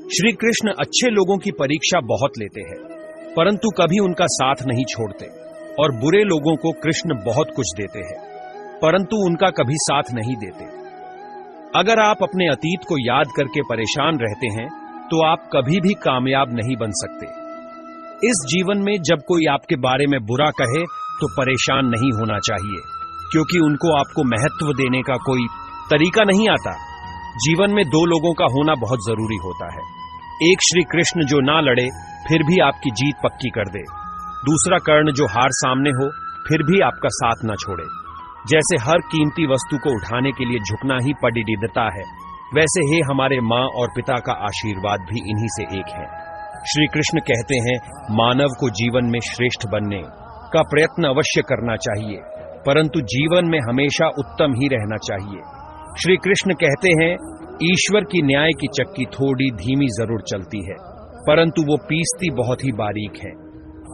श्री कृष्ण अच्छे लोगों की परीक्षा बहुत लेते हैं, परंतु कभी उनका साथ नहीं छोड़ते, और बुरे लोगों को कृष्ण बहुत कुछ देते हैं, परंतु उनका कभी साथ नहीं देते। अगर आप अपने अतीत को याद करके परेशान रहते हैं तो आप कभी भी कामयाब नहीं बन सकते। इस जीवन में जब कोई आपके बारे में बुरा कहे तो परेशान नहीं होना चाहिए, क्योंकि उनको आपको महत्व देने का कोई तरीका नहीं आता। जीवन में दो लोगों का होना बहुत जरूरी होता है। एक श्री कृष्ण जो ना लड़े फिर भी आपकी जीत पक्की कर दे, दूसरा कर्ण जो हार सामने हो फिर भी आपका साथ न छोड़े। जैसे हर कीमती वस्तु को उठाने के लिए झुकना ही पडिडिदता है, वैसे ही हमारे माँ और पिता का आशीर्वाद भी इन्हीं से एक है। श्री कृष्ण कहते हैं, मानव को जीवन में श्रेष्ठ बनने का प्रयत्न अवश्य करना चाहिए, परंतु जीवन में हमेशा उत्तम ही रहना चाहिए। श्री कृष्ण कहते हैं, ईश्वर की न्याय की चक्की थोड़ी धीमी जरूर चलती है, परंतु वो पीसती बहुत ही बारीक है।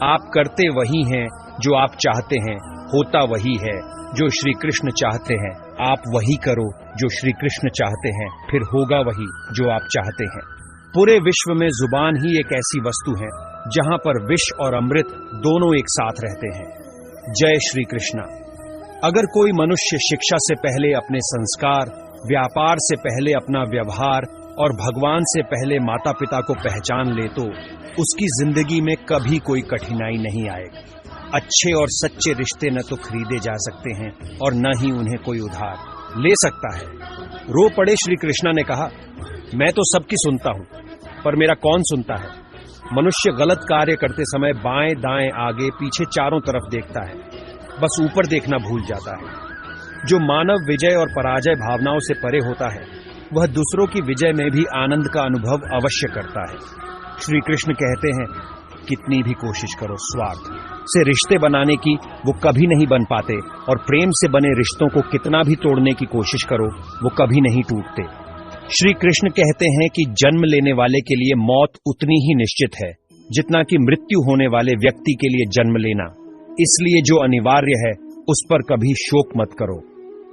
आप करते वही हैं जो आप चाहते हैं, होता वही है जो श्री कृष्ण चाहते हैं। आप वही करो जो श्री कृष्ण चाहते हैं, फिर होगा वही जो आप चाहते हैं। पूरे विश्व में जुबान ही एक ऐसी वस्तु है जहां पर विष और अमृत दोनों एक साथ रहते हैं। जय श्री कृष्णा। अगर कोई मनुष्य शिक्षा से पहले अपने संस्कार, व्यापार से पहले अपना व्यवहार और भगवान से पहले माता पिता को पहचान ले तो उसकी जिंदगी में कभी कोई कठिनाई नहीं आएगी। अच्छे और सच्चे रिश्ते न तो खरीदे जा सकते हैं और न ही उन्हें कोई उधार ले सकता है। रो पड़े श्री कृष्णा ने कहा, मैं तो सबकी सुनता हूं, पर मेरा कौन सुनता है। मनुष्य गलत कार्य करते समय बाएं दाएं आगे पीछे चारों तरफ देखता है, बस ऊपर देखना भूल जाता है। जो मानव विजय और पराजय भावनाओं से परे होता है, वह दूसरों की विजय में भी आनंद का अनुभव अवश्य करता है। श्री कृष्ण कहते हैं, कितनी भी कोशिश करो स्वार्थ से रिश्ते बनाने की, वो कभी नहीं बन पाते, और प्रेम से बने रिश्तों को कितना भी तोड़ने की कोशिश करो, वो कभी नहीं टूटते। श्री कृष्ण कहते हैं कि जन्म लेने वाले के लिए मौत उतनी ही निश्चित है जितना कि मृत्यु होने वाले व्यक्ति के लिए जन्म लेना, इसलिए जो अनिवार्य है उस पर कभी शोक मत करो।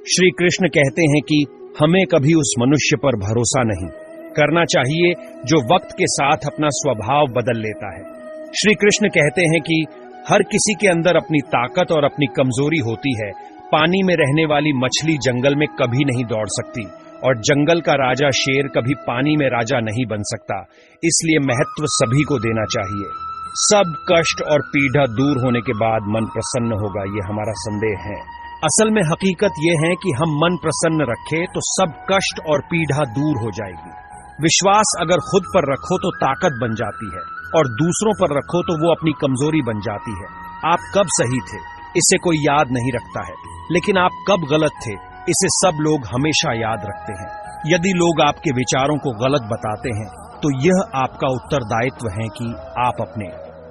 श्री कृष्ण कहते हैं कि हमें कभी उस मनुष्य पर भरोसा नहीं करना चाहिए जो वक्त के साथ अपना स्वभाव बदल लेता है। श्री कृष्ण कहते हैं कि हर किसी के अंदर अपनी ताकत और अपनी कमजोरी होती है। पानी में रहने वाली मछली जंगल में कभी नहीं दौड़ सकती, और जंगल का राजा शेर कभी पानी में राजा नहीं बन सकता। इसलिए महत्व सभी को देना चाहिए। सब कष्ट और पीड़ा दूर होने के बाद मन प्रसन्न होगा, ये हमारा संदेह है। असल में हकीकत ये है कि हम मन प्रसन्न रखें तो सब कष्ट और पीड़ा दूर हो जाएगी। विश्वास अगर खुद पर रखो तो ताकत बन जाती है, और दूसरों पर रखो तो वो अपनी कमजोरी बन जाती है। आप कब सही थे इसे कोई याद नहीं रखता है, लेकिन आप कब गलत थे इसे सब लोग हमेशा याद रखते हैं। यदि लोग आपके विचारों को गलत बताते हैं तो यह आपका उत्तरदायित्व है कि आप अपने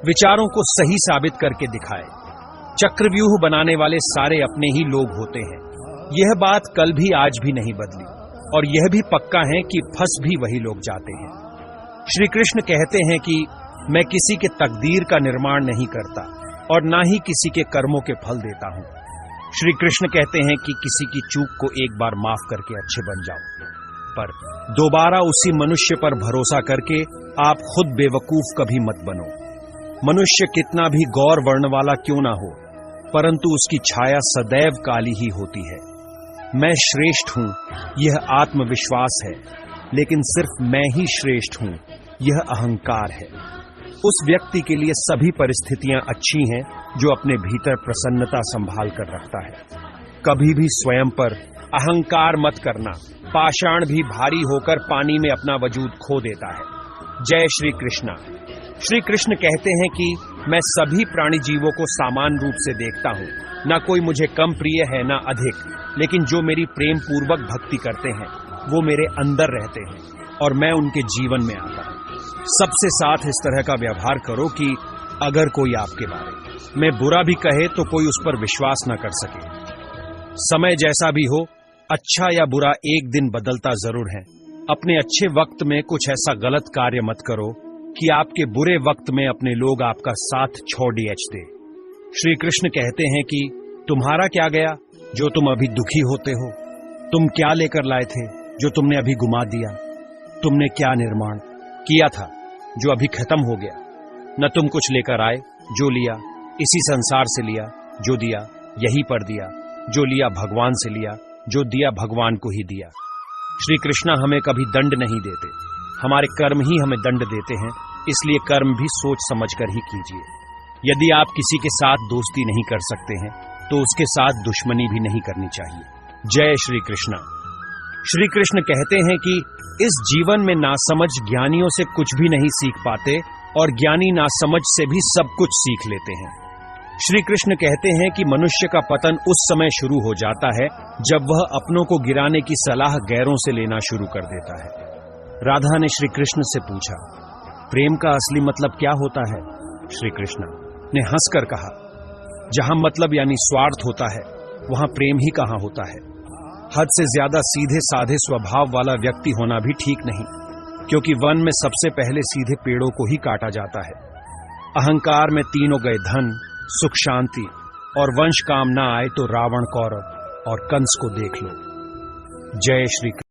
विचारों को सही साबित करके दिखाएं। चक्रव्यूह बनाने वाले सारे अपने ही लोग होते हैं। यह बात कल भी आज भी नहीं बदली, और यह भी पक्का है कि फंस भी वही लोग जाते हैं। श्री कृष्ण कहते हैं कि मैं किसी के तकदीर का निर्माण नहीं करता और ना ही किसी के कर्मों के फल देता हूं। श्री कृष्ण कहते हैं कि किसी की चूक को एक बार माफ करके अच्छे बन जाओ, पर दोबारा उसी मनुष्य पर भरोसा करके आप खुद बेवकूफ कभी मत बनो। मनुष्य कितना भी गौर वर्ण वाला क्यों ना हो, परंतु उसकी छाया सदैव काली ही होती है। मैं श्रेष्ठ हूं यह आत्मविश्वास है, लेकिन सिर्फ मैं ही श्रेष्ठ हूं यह अहंकार है। उस व्यक्ति के लिए सभी परिस्थितियां अच्छी हैं जो अपने भीतर प्रसन्नता संभाल कर रखता है। कभी भी स्वयं पर अहंकार मत करना। पाषाण भी भारी होकर पानी में अपना वजूद खो देता है। जय श्री कृष्णा। श्री कृष्ण कहते हैं कि मैं सभी प्राणी जीवों को समान रूप से देखता हूँ, न कोई मुझे कम प्रिय है न अधिक, लेकिन जो मेरी प्रेम पूर्वक भक्ति करते हैं वो मेरे अंदर रहते हैं और मैं उनके जीवन में आता हूँ। सबसे साथ इस तरह का व्यवहार करो कि अगर कोई आपके बारे में बुरा भी कहे तो कोई उस पर विश्वास न कर सके। समय जैसा भी हो, अच्छा या बुरा एक दिन बदलता जरूर है। अपने अच्छे वक्त में कुछ ऐसा गलत कार्य मत करो कि आपके बुरे वक्त में अपने लोग आपका साथ छोड़ दे। श्री कृष्ण कहते हैं कि तुम्हारा क्या गया जो तुम अभी दुखी होते हो? तुम क्या लेकर लाए थे जो तुमने अभी गुमा दिया? तुमने क्या निर्माण किया था जो अभी खत्म हो गया। न तुम कुछ लेकर आए, जो लिया इसी संसार से लिया, जो दिया यही पर दिया, जो लिया भगवान से लिया, जो दिया भगवान को ही दिया। श्री कृष्णा हमें कभी दंड नहीं देते, हमारे कर्म ही हमें दंड देते हैं, इसलिए कर्म भी सोच समझकर ही कीजिए। यदि आप किसी के साथ दोस्ती नहीं कर सकते हैं तो उसके साथ दुश्मनी भी नहीं करनी चाहिए। जय श्री कृष्णा। श्री कृष्ण कहते हैं कि इस जीवन में नासमझ ज्ञानियों से कुछ भी नहीं सीख पाते और ज्ञानी नासमझ से भी सब कुछ सीख लेते हैं। श्री कृष्ण कहते हैं कि मनुष्य का पतन उस समय शुरू हो जाता है जब वह अपनों को गिराने की सलाह गैरों से लेना शुरू कर देता है। राधा ने श्री कृष्ण से पूछा, प्रेम का असली मतलब क्या होता है? श्री कृष्ण ने हंसकर कहा, जहां मतलब यानी स्वार्थ होता है वहां प्रेम ही कहां होता है। हद से ज्यादा सीधे साधे स्वभाव वाला व्यक्ति होना भी ठीक नहीं, क्योंकि वन में सबसे पहले सीधे पेड़ों को ही काटा जाता है। अहंकार में तीनों गए धन, सुख, शांति और वंश काम ना आए तो रावण, कौरव और कंस को देख लो। जय श्री कृष्ण।